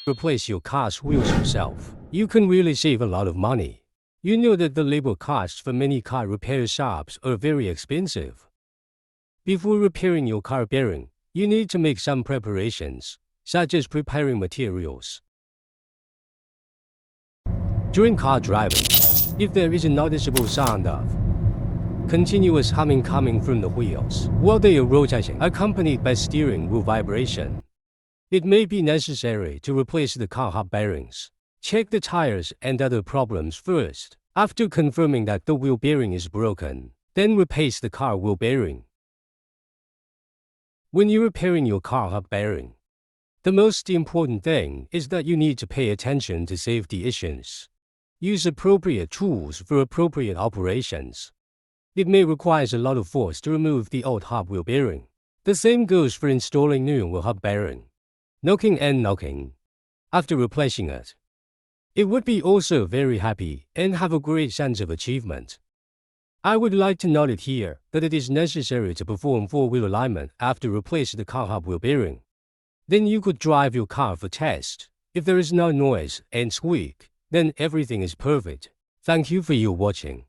replace your car's wheels yourself, you can really save a lot of money. You know that the labor costs for many car repair shops are very expensive. Before repairing your car bearing, you need to make some preparations, such as preparing materials. During car driving, if there is a noticeable sound of continuous humming coming from the wheels while they are rotating, accompanied by steering wheel vibration, it may be necessary to replace the car hub bearings. Check the tires and other problems first. After confirming that the wheel bearing is broken, then replace the car wheel bearing. When you're repairing your car hub bearing, the most important thing is that you need to pay attention to safety issues. Use appropriate tools for appropriate operations. It may require a lot of force to remove the old hub wheel bearing. The same goes for installing new wheel hub bearing. Knocking and knocking. After replacing it, it would be also very happy and have a great sense of achievement. I would like to note it here that it is necessary to perform four-wheel alignment after replace the car hub wheel bearing. Then you could drive your car for test. If there is no noise and squeak, then everything is perfect. Thank you for your watching.